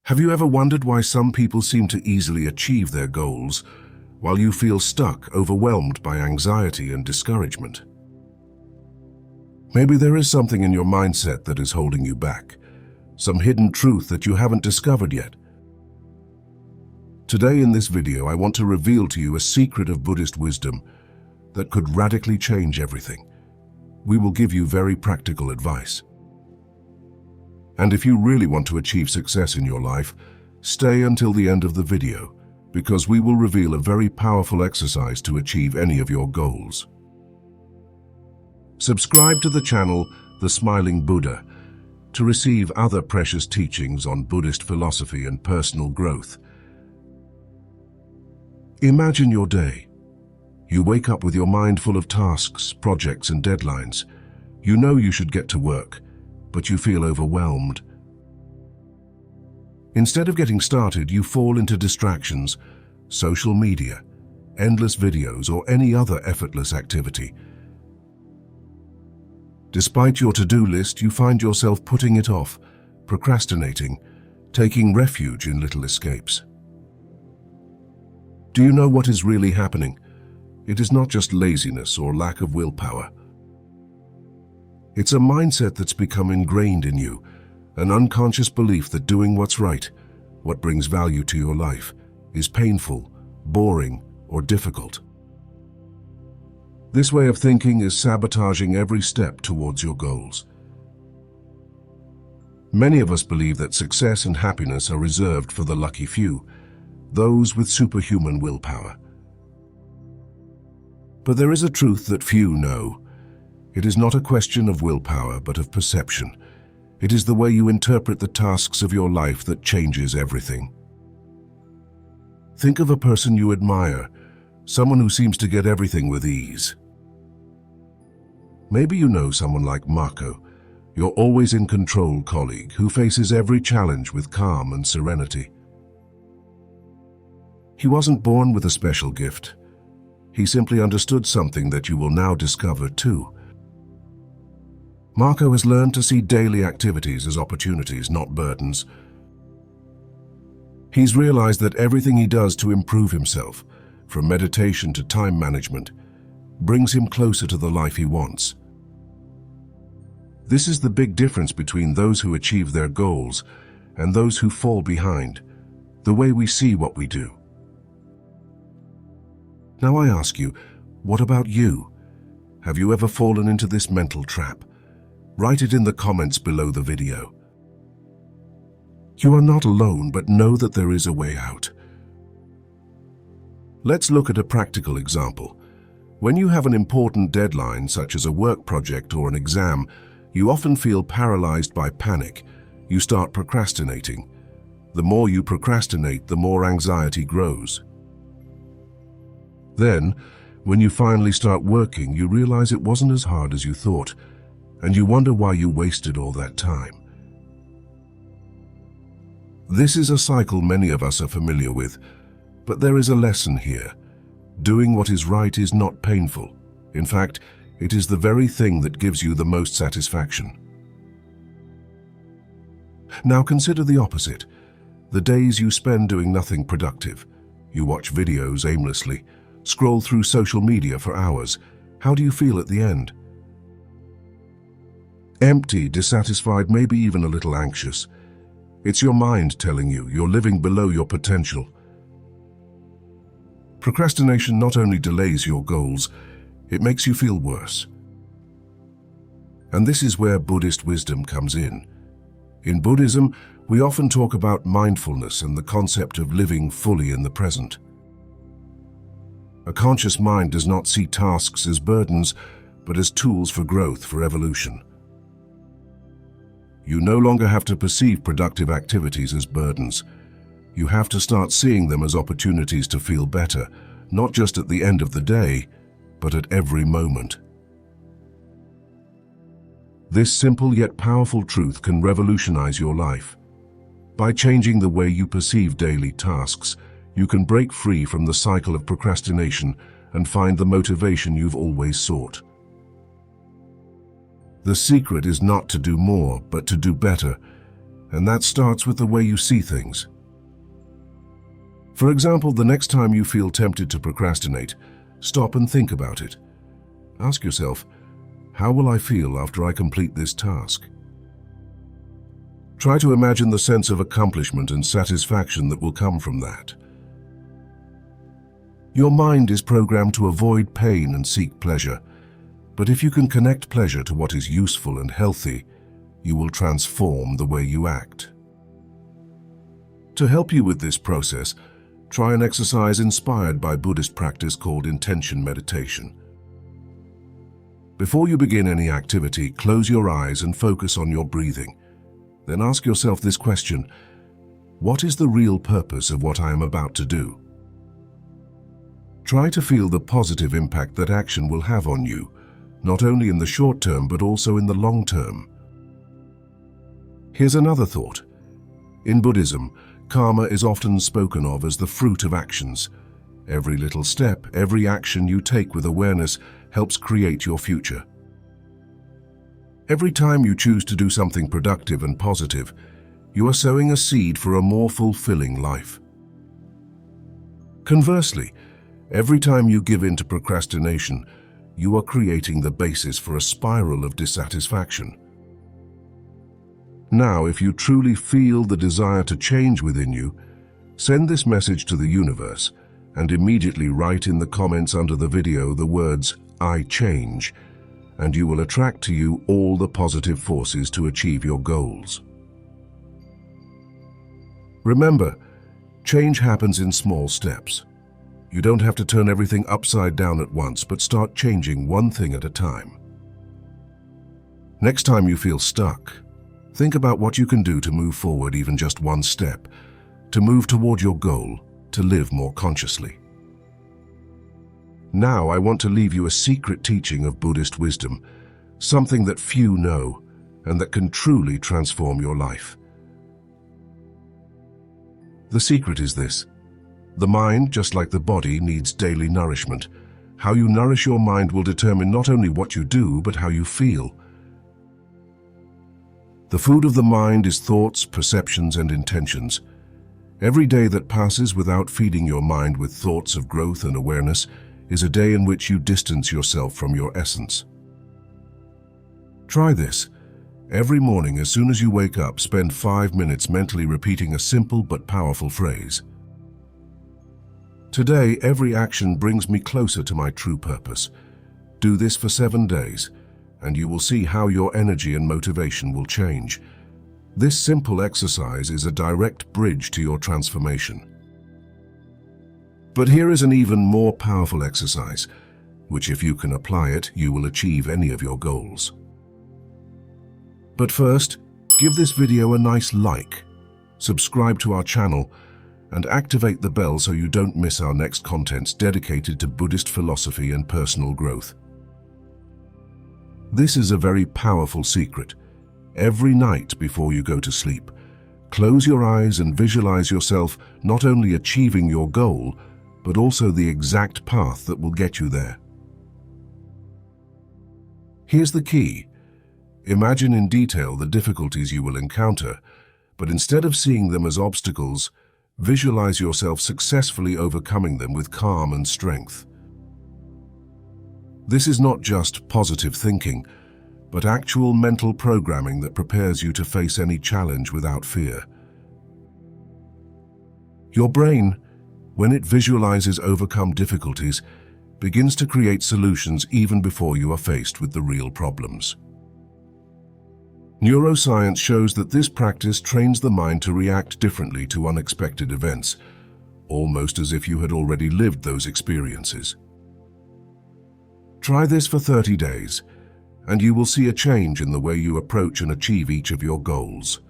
Have you ever wondered why some people seem to easily achieve their goals, while you feel stuck, overwhelmed by anxiety and discouragement? Maybe there is something in your mindset that is holding you back, some hidden truth that you haven't discovered yet. Today in this video, I want to reveal to you a secret of Buddhist wisdom that could radically change everything. We will give you very practical advice. And if you really want to achieve success in your life, stay until the end of the video, because we will reveal a very powerful exercise to achieve any of your goals. Subscribe to the channel, The Smiling Buddha, to receive other precious teachings on Buddhist philosophy and personal growth. Imagine your day. You wake up with your mind full of tasks, projects, and deadlines. You know you should get to work, but you feel overwhelmed. Instead of getting started, you fall into distractions, social media, endless videos, or any other effortless activity. Despite your to-do list, you find yourself putting it off, procrastinating, taking refuge in little escapes. Do you know what is really happening? It is not just laziness or lack of willpower. It's a mindset that's become ingrained in you, an unconscious belief that doing what's right, what brings value to your life, is painful, boring, or difficult. This way of thinking is sabotaging every step towards your goals. Many of us believe that success and happiness are reserved for the lucky few, those with superhuman willpower. But there is a truth that few know. It is not a question of willpower, but of perception. It is the way you interpret the tasks of your life that changes everything. Think of a person you admire, someone who seems to get everything with ease. Maybe you know someone like Marco, your always in control colleague who faces every challenge with calm and serenity. He wasn't born with a special gift. He simply understood something that you will now discover too. Marco has learned to see daily activities as opportunities, not burdens. He's realized that everything he does to improve himself, from meditation to time management, brings him closer to the life he wants. This is the big difference between those who achieve their goals and those who fall behind, the way we see what we do. Now I ask you, what about you? Have you ever fallen into this mental trap? Write it in the comments below the video. You are not alone, but know that there is a way out. Let's look at a practical example. When you have an important deadline, such as a work project or an exam, you often feel paralyzed by panic. You start procrastinating. The more you procrastinate, the more anxiety grows. Then, when you finally start working, you realize it wasn't as hard as you thought, and you wonder why you wasted all that time. This is a cycle many of us are familiar with, but there is a lesson here. Doing what is right is not painful. In fact, it is the very thing that gives you the most satisfaction. Now consider the opposite. The days you spend doing nothing productive. You watch videos aimlessly, scroll through social media for hours. How do you feel at the end? Empty, dissatisfied, maybe even a little anxious. It's your mind telling you you're living below your potential. Procrastination not only delays your goals, it makes you feel worse. And this is where Buddhist wisdom comes in. In Buddhism, we often talk about mindfulness and the concept of living fully in the present. A conscious mind does not see tasks as burdens, but as tools for growth, for evolution. You no longer have to perceive productive activities as burdens. You have to start seeing them as opportunities to feel better, not just at the end of the day, but at every moment. This simple yet powerful truth can revolutionize your life. By changing the way you perceive daily tasks, you can break free from the cycle of procrastination and find the motivation you've always sought. The secret is not to do more, but to do better, and that starts with the way you see things. For example, the next time you feel tempted to procrastinate, stop and think about it. Ask yourself, how will I feel after I complete this task? Try to imagine the sense of accomplishment and satisfaction that will come from that. Your mind is programmed to avoid pain and seek pleasure, but if you can connect pleasure to what is useful and healthy, you will transform the way you act. To help you with this process, try an exercise inspired by Buddhist practice called intention meditation. Before you begin any activity, close your eyes and focus on your breathing. Then ask yourself this question: what is the real purpose of what I am about to do? Try to feel the positive impact that action will have on you, not only in the short term but also in the long term. Here's another thought. In Buddhism, karma is often spoken of as the fruit of actions. Every little step, every action you take with awareness helps create your future. Every time you choose to do something productive and positive, you are sowing a seed for a more fulfilling life. Conversely, every time you give in to procrastination, you are creating the basis for a spiral of dissatisfaction. Now, if you truly feel the desire to change within you, send this message to the universe and immediately write in the comments under the video the words, "I change," and you will attract to you all the positive forces to achieve your goals. Remember, change happens in small steps. You don't have to turn everything upside down at once, but start changing one thing at a time. Next time you feel stuck, think about what you can do to move forward even just one step, to move toward your goal, to live more consciously. Now I want to leave you a secret teaching of Buddhist wisdom, something that few know and that can truly transform your life. The secret is this: the mind, just like the body, needs daily nourishment. How you nourish your mind will determine not only what you do, but how you feel. The food of the mind is thoughts, perceptions, and intentions. Every day that passes without feeding your mind with thoughts of growth and awareness is a day in which you distance yourself from your essence. Try this. Every morning, as soon as you wake up, spend 5 minutes mentally repeating a simple but powerful phrase. Today, every action brings me closer to my true purpose. Do this for 7 days, and you will see how your energy and motivation will change. This simple exercise is a direct bridge to your transformation. But here is an even more powerful exercise, which if you can apply it, you will achieve any of your goals. But first, give this video a nice like, subscribe to our channel, and activate the bell so you don't miss our next contents dedicated to Buddhist philosophy and personal growth. This is a very powerful secret. Every night before you go to sleep, close your eyes and visualize yourself not only achieving your goal, but also the exact path that will get you there. Here's the key. Imagine in detail the difficulties you will encounter, but instead of seeing them as obstacles, visualize yourself successfully overcoming them with calm and strength. This is not just positive thinking, but actual mental programming that prepares you to face any challenge without fear. Your brain, when it visualizes overcome difficulties, begins to create solutions even before you are faced with the real problems. Neuroscience shows that this practice trains the mind to react differently to unexpected events, almost as if you had already lived those experiences. Try this for 30 days, and you will see a change in the way you approach and achieve each of your goals.